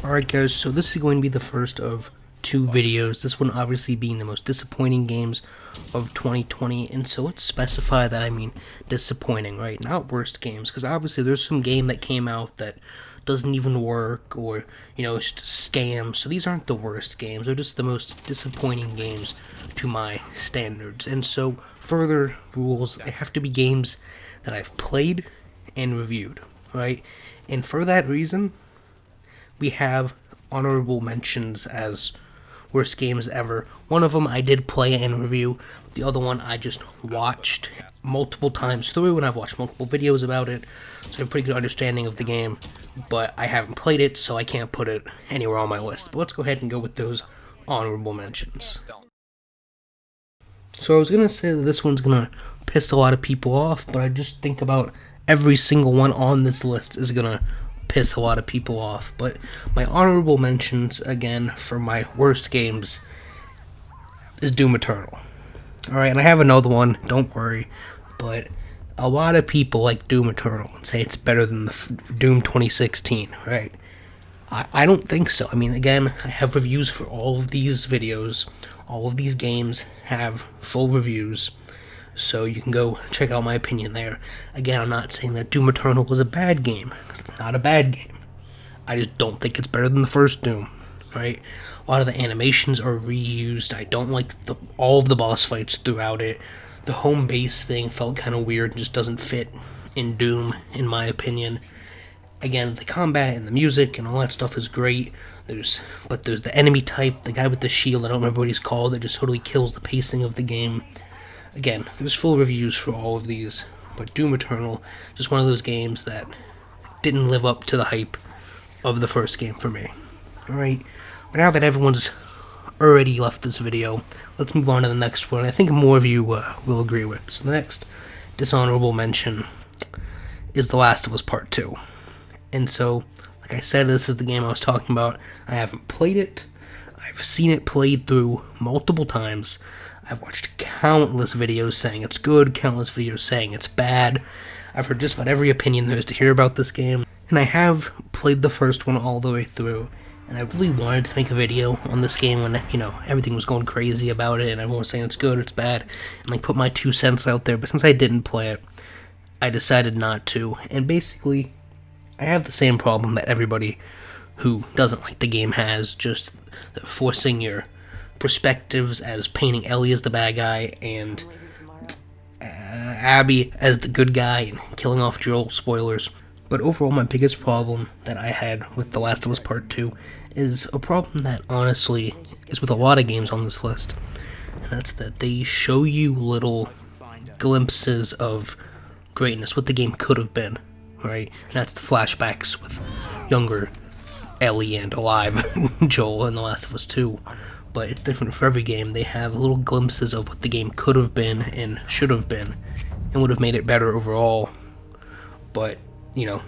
Alright guys, so this is going to be the first of two videos, this one obviously being the most disappointing games of 2020, and so let's specify that I mean disappointing, right? Not worst games, because obviously there's some game that came out that doesn't even work, or, it's just scams, so these aren't the worst games, they're just the most disappointing games to my standards. And so, further rules, they have to be games that I've played and reviewed, right? And for that reason, we have honorable mentions as worst games ever. One of them I did play and review. The other one I just watched multiple times through, and I've watched multiple videos about it, so I have a pretty good understanding of the game, but I haven't played it, so I can't put it anywhere on my list. But let's go ahead and go with those honorable mentions. So I was going to say that this one's going to piss a lot of people off, but I just think about every single one on this list is going to piss a lot of people off. But my honorable mentions, again, for my worst games is Doom Eternal. Alright, and I have another one, don't worry, but a lot of people like Doom Eternal and say it's better than the Doom 2016, right? I don't think so. I mean, again, I have reviews for all of these videos. All of these games have full reviews, so you can go check out my opinion there. Again, I'm not saying that Doom Eternal was a bad game, because it's not a bad game. I just don't think it's better than the first Doom, right? A lot of the animations are reused. I don't like all of the boss fights throughout it. The home base thing felt kind of weird and just doesn't fit in Doom, in my opinion. Again, the combat and the music and all that stuff is great. But there's the enemy type, the guy with the shield, I don't remember what he's called, that just totally kills the pacing of the game. Again, there's full reviews for all of these, but Doom Eternal, just one of those games that didn't live up to the hype of the first game for me. Alright, but now that everyone's already left this video, let's move on to the next one. I think more of you will agree with. So the next dishonorable mention is The Last of Us Part 2. And so, like I said, this is the game I was talking about. I haven't played it. I've seen it played through multiple times. I've watched countless videos saying it's good, countless videos saying it's bad. I've heard just about every opinion there is to hear about this game. And I have played the first one all the way through. And I really wanted to make a video on this game when, everything was going crazy about it. And everyone was saying it's good, it's bad. And put my 2 cents out there. But since I didn't play it, I decided not to. And basically, I have the same problem that everybody who doesn't like the game has, just forcing your perspectives as painting Ellie as the bad guy and Abby as the good guy and killing off Joel, spoilers. But overall, my biggest problem that I had with The Last of Us Part 2 is a problem that honestly is with a lot of games on this list, and that's that they show you little glimpses of greatness, what the game could have been. Right, and that's the flashbacks with younger Ellie and alive Joel in The Last of Us 2. But it's different for every game. They have little glimpses of what the game could have been and should have been, and would have made it better overall. But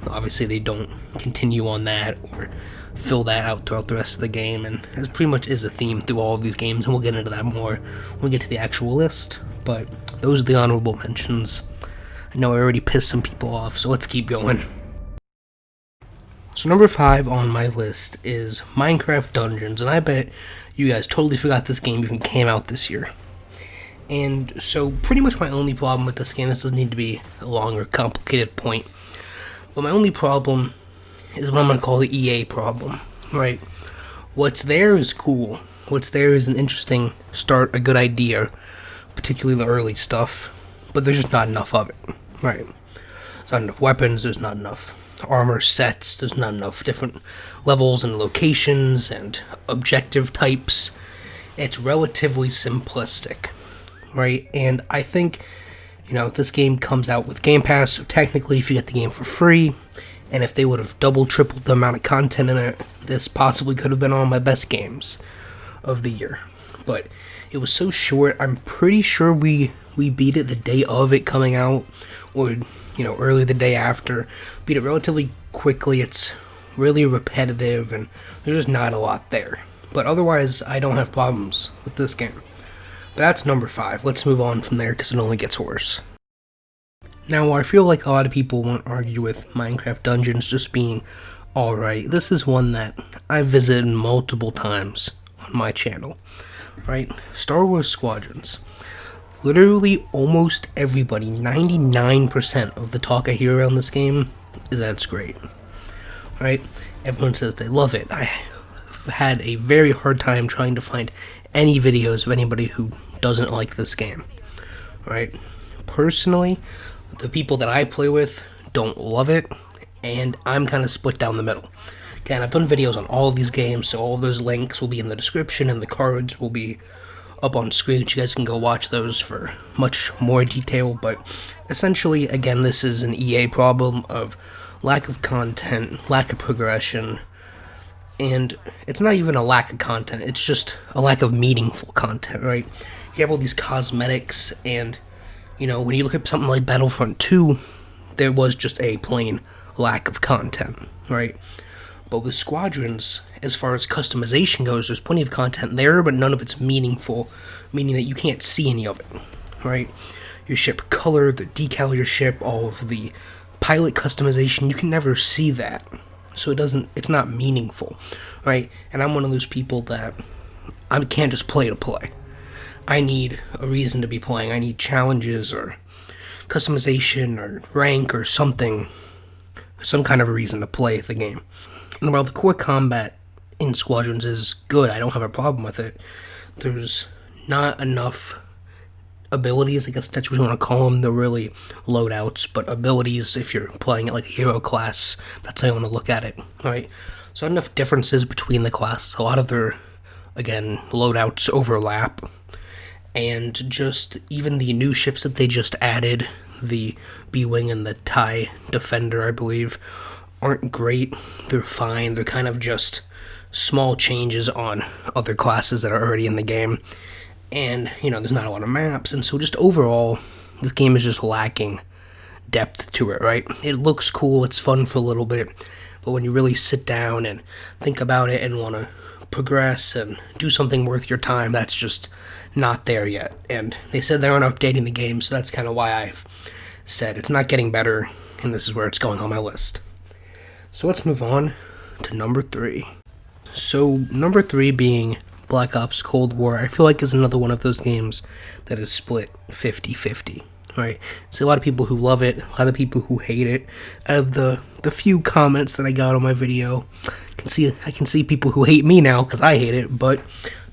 obviously they don't continue on that or fill that out throughout the rest of the game, and it pretty much is a theme through all of these games, and we'll get into that more when we get to the actual list. But those are the honorable mentions. I know I already pissed some people off, so let's keep going. So number 5 on my list is Minecraft Dungeons, and I bet you guys totally forgot this game even came out this year. And so pretty much my only problem with this game, this doesn't need to be a long or complicated point, but my only problem is what I'm going to call the EA problem, right? What's there is cool. What's there is an interesting start, a good idea, particularly the early stuff, but there's just not enough of it. Right. There's not enough weapons, there's not enough armor sets, there's not enough different levels and locations and objective types. It's relatively simplistic, right? And I think, this game comes out with Game Pass, so technically if you get the game for free, and if they would have double, tripled the amount of content in it, this possibly could have been one of my best games of the year. But it was so short, I'm pretty sure we beat it the day of it coming out, or, early the day after. Beat it relatively quickly. It's really repetitive, and there's just not a lot there. But otherwise, I don't have problems with this game. But that's number 5. Let's move on from there, because it only gets worse. Now, I feel like a lot of people won't argue with Minecraft Dungeons just being Alright, this is one that I visited multiple times on my channel. Right? Star Wars Squadrons. Literally almost everybody, 99% of the talk I hear around this game is that it's great. Right? Everyone says they love it. I had a very hard time trying to find any videos of anybody who doesn't like this game. Right? Personally, the people that I play with don't love it, and I'm kind of split down the middle. Again, I've done videos on all of these games, so all of those links will be in the description, and the cards will be up on screen. You guys can go watch those for much more detail, but essentially, again, this is an EA problem of lack of content, lack of progression, and it's not even a lack of content, it's just a lack of meaningful content, right? You have all these cosmetics, and, you know, when you look at something like Battlefront 2, there was just a plain lack of content, right? But with Squadrons, as far as customization goes, there's plenty of content there, but none of it's meaningful, meaning that you can't see any of it, right? Your ship color, the decal of your ship, all of the pilot customization, you can never see that. So it's not meaningful, right? And I'm one of those people that I can't just play to play. I need a reason to be playing. I need challenges or customization or rank or something, some kind of a reason to play the game. And while the core combat in Squadrons is good, I don't have a problem with it, there's not enough abilities, I guess that's what you want to call them. They're really loadouts, but abilities, if you're playing it like a hero class, that's how you want to look at it, right? So enough differences between the classes. A lot of their, again, loadouts overlap, and just even the new ships that they just added, the B-Wing and the TIE Defender, I believe, aren't great. They're fine. They're kind of just small changes on other classes that are already in the game. And, you know, there's not a lot of maps. And so just overall, this game is just lacking depth to it, right? It looks cool. It's fun for a little bit. But when you really sit down and think about it and want to progress and do something worth your time, that's just not there yet. And they said they aren't updating the game, so that's kind of why I've said it's not getting better, and this is where it's going on my list. So let's move on to number 3. So number 3 being Black Ops Cold War, I feel like is another one of those games that is split 50-50, right? So a lot of people who love it, a lot of people who hate it. Out of the few comments that I got on my video, I can see people who hate me now because I hate it, but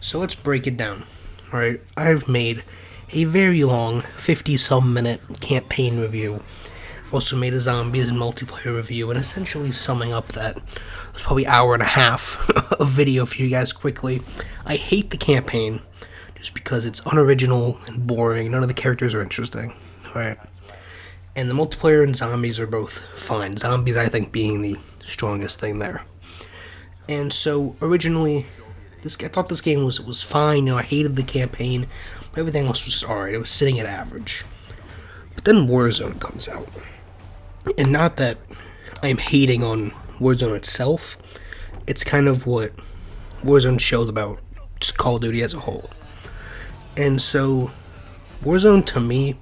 so let's break it down. Right, I've made a very long 50-some minute campaign review. I've also made a zombies and multiplayer review, and essentially summing up that, it was probably an hour and a half of video for you guys quickly. I hate the campaign just because it's unoriginal and boring. None of the characters are interesting, right? And the multiplayer and zombies are both fine. Zombies, I think, being the strongest thing there. And so originally, I thought this game was fine. You know, I hated the campaign, but everything else was just alright. It was sitting at average. But then Warzone comes out. And not that I'm hating on Warzone itself, it's kind of what Warzone showed about just Call of Duty as a whole. And so, Warzone to me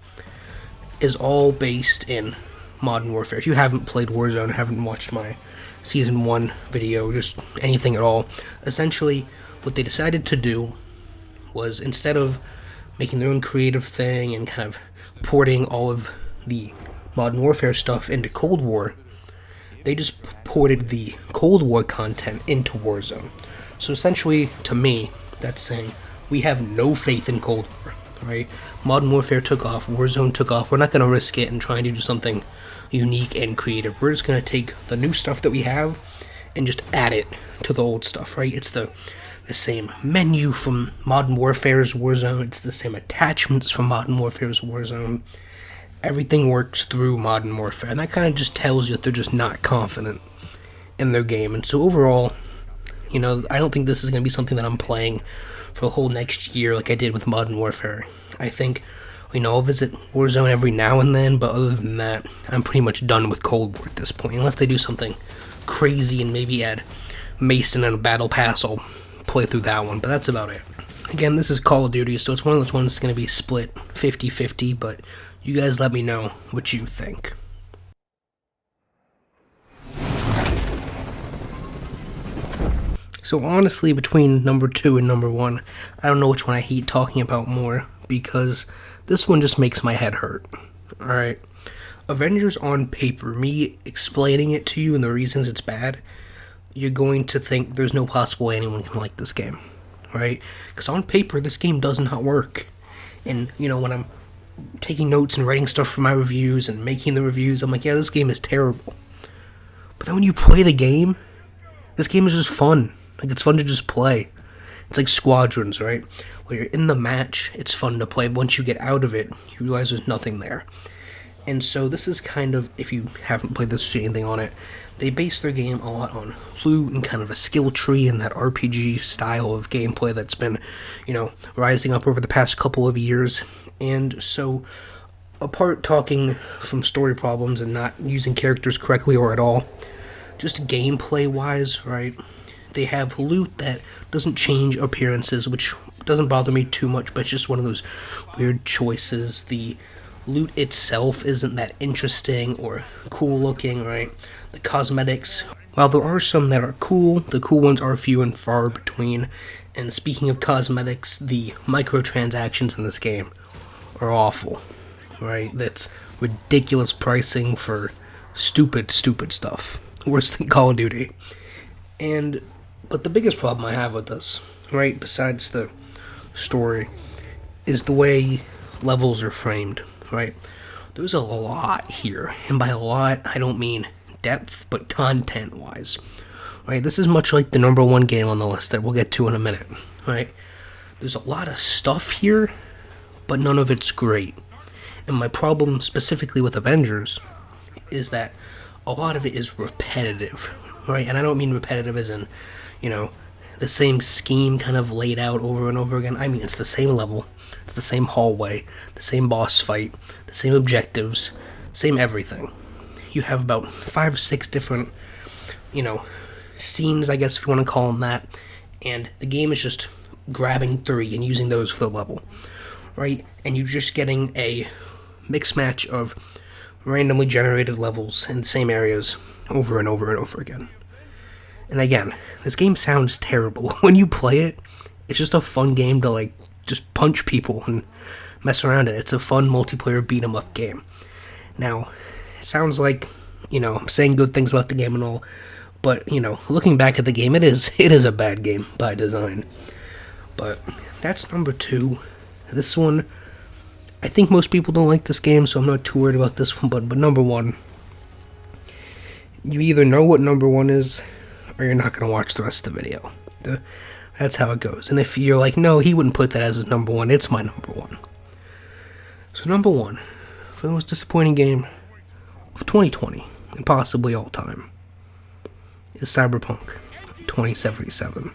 is all based in Modern Warfare. If you haven't played Warzone, haven't watched my Season 1 video, just anything at all, essentially, what they decided to do was, instead of making their own creative thing and kind of porting all of the Modern Warfare stuff into Cold War, they just ported the Cold War content into Warzone. So essentially, to me, that's saying we have no faith in Cold War, right? Modern Warfare took off, Warzone took off, we're not going to risk it and try and do something unique and creative. We're just going to take the new stuff that we have and just add it to the old stuff, right? It's the same menu from Modern Warfare's Warzone, it's the same attachments from Modern Warfare's Warzone. Everything works through Modern Warfare, and that kind of just tells you that they're just not confident in their game. And so overall, you know, I don't think this is going to be something that I'm playing for the whole next year like I did with Modern Warfare. I think, you know, I'll visit Warzone every now and then, but other than that, I'm pretty much done with Cold War at this point. Unless they do something crazy and maybe add Mason and a Battle Pass, I'll play through that one, but that's about it. Again, this is Call of Duty, so it's one of those ones that's going to be split 50-50, but you guys let me know what you think. So honestly, between number 2 and number 1, I don't know which one I hate talking about more, because this one just makes my head hurt. Alright. Avengers on paper, me explaining it to you and the reasons it's bad, you're going to think there's no possible way anyone can like this game. Right? Because on paper, this game does not work. And, when I'm taking notes and writing stuff for my reviews and making the reviews, I'm like, yeah, this game is terrible. But then when you play the game, this game is just fun. Like, it's fun to just play. It's like Squadrons, right? Where you're in the match, it's fun to play. Once you get out of it, you realize there's nothing there. And so this is kind of, if you haven't played this or anything on it, they base their game a lot on loot and kind of a skill tree and that RPG style of gameplay that's been, rising up over the past couple of years. And so, apart talking from story problems and not using characters correctly or at all, just gameplay-wise, right, they have loot that doesn't change appearances, which doesn't bother me too much, but it's just one of those weird choices. The loot itself isn't that interesting or cool-looking, right? The cosmetics, while there are some that are cool, the cool ones are few and far between. And speaking of cosmetics, the microtransactions in this game are awful, right? That's ridiculous pricing for stupid stuff. Worse than Call of Duty. But the biggest problem I have with this, right, besides the story, is the way levels are framed, right? There's a lot here, and by a lot, I don't mean depth, but content-wise, right? This is much like the number 1 game on the list that we'll get to in a minute, right? There's a lot of stuff here, but none of it's great. And my problem specifically with Avengers is that a lot of it is repetitive, right? And I don't mean repetitive as in, the same scheme kind of laid out over and over again. I mean, it's the same level, it's the same hallway, the same boss fight, the same objectives, same everything. You have about 5 or 6 different, scenes, I guess if you want to call them that, and the game is just grabbing 3 and using those for the level, right? And you're just getting a mix match of randomly generated levels in the same areas over and over and over again. And again, this game sounds terrible. When you play it, it's just a fun game to, just punch people and mess around in. It's a fun multiplayer beat-em-up game. Now, it sounds like, I'm saying good things about the game and all, but, looking back at the game, it is a bad game by design. But that's number 2. This one, I think most people don't like this game, so I'm not too worried about this one, but number 1, you either know what number 1 is, or you're not going to watch the rest of the video. That's how it goes. And if you're like, no, he wouldn't put that as his number 1, it's my number 1. So number 1, for the most disappointing game of 2020, and possibly all time, is Cyberpunk 2077.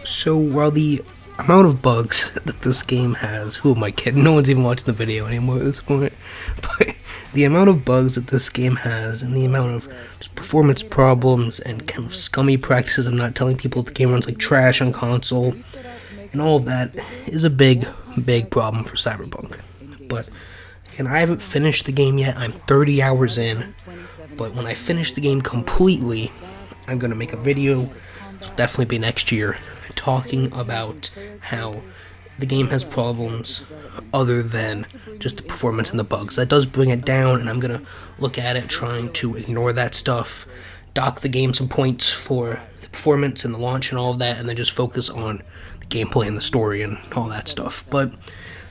So while the amount of bugs that this game has, who am I kidding? No one's even watching the video anymore at this point. But the amount of bugs that this game has, and the amount of just performance problems and kind of scummy practices of not telling people the game runs like trash on console, and all of that is a big problem for Cyberpunk. But again, I haven't finished the game yet. I'm 30 hours in, but when I finish the game completely, I'm going to make a video, it'll definitely be next year, talking about how the game has problems other than just the performance and the bugs. That does bring it down, and I'm going to look at it trying to ignore that stuff, dock the game some points for the performance and the launch and all of that, and then just focus on the gameplay and the story and all that stuff. But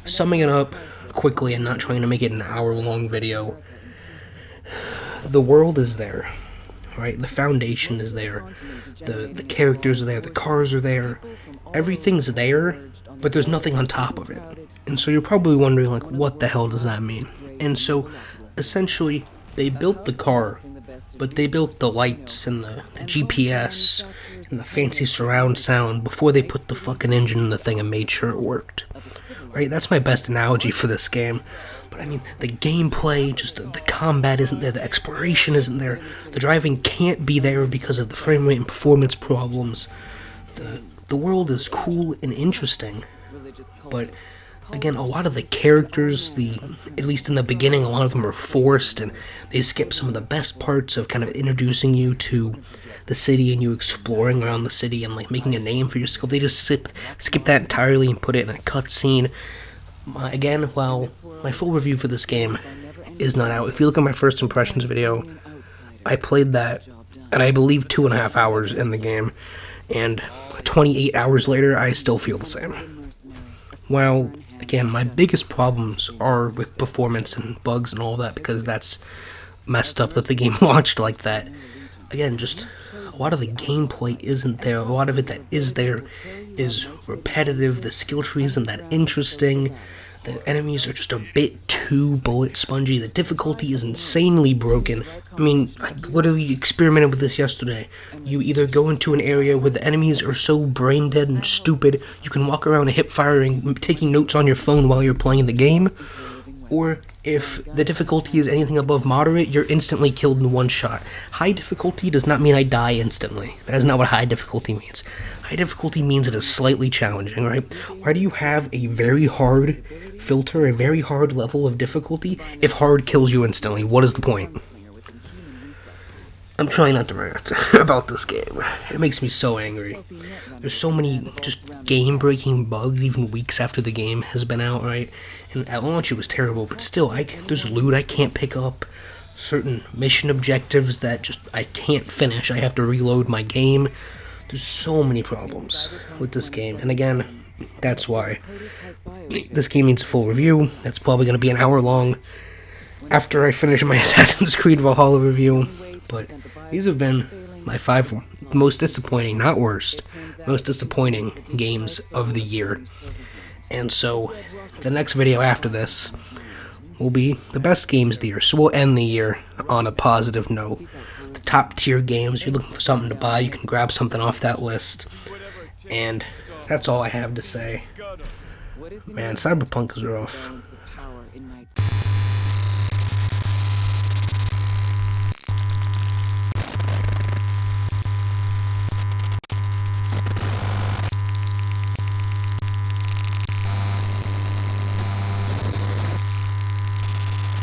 summing it up quickly and not trying to make it an hour-long video, the world is there, right? The foundation is there, the characters are there, the cars are there, everything's there, but there's nothing on top of it. And so you're probably wondering, what the hell does that mean? And so, essentially, they built the car, but they built the lights and the GPS and the fancy surround sound before they put the fucking engine in the thing and made sure it worked. Right? That's my best analogy for this game. But I mean, the gameplay, just the combat isn't there, the exploration isn't there, the driving can't be there because of the frame rate and performance problems. The world is cool and interesting, but again, a lot of the characters, at least in the beginning, a lot of them are forced, and they skip some of the best parts of kind of introducing you to the city and you exploring around the city and like making a name for yourself. They just skip that entirely and put it in a cutscene. Again, while my full review for this game is not out, if you look at my first impressions video, I played that, and I believe 2.5 hours in the game, and 28 hours later, I still feel the same. While, again, my biggest problems are with performance and bugs and all that, because that's messed up that the game launched like that. Again, just a lot of the gameplay isn't there. A lot of it that is there is repetitive. The skill tree isn't that interesting. The enemies are just a bit too bullet spongy. The difficulty is insanely broken. I mean, I literally experimented with this yesterday. You either go into an area where the enemies are so brain dead and stupid, you can walk around hip firing, taking notes on your phone while you're playing the game, or if the difficulty is anything above moderate, you're instantly killed in one shot. High difficulty does not mean I die instantly. That is not what high difficulty means. High difficulty means it is slightly challenging, right? Why do you have a very hard filter, a very hard level of difficulty, if hard kills you instantly? What is the point? I'm trying not to rant about this game. It makes me so angry. There's so many just game-breaking bugs even weeks after the game has been out, right? And at launch it was terrible, but still, there's loot I can't pick up, certain mission objectives that just I can't finish. I have to reload my game. There's so many problems with this game, and again, that's why this game needs a full review. That's probably going to be an hour long after I finish my Assassin's Creed Valhalla review. But these have been my 5 most disappointing, not worst, most disappointing games of the year. And so, the next video after this will be the best games of the year. So we'll end the year on a positive note. The top tier games, you're looking for something to buy, you can grab something off that list. And that's all I have to say. Man, Cyberpunk is rough.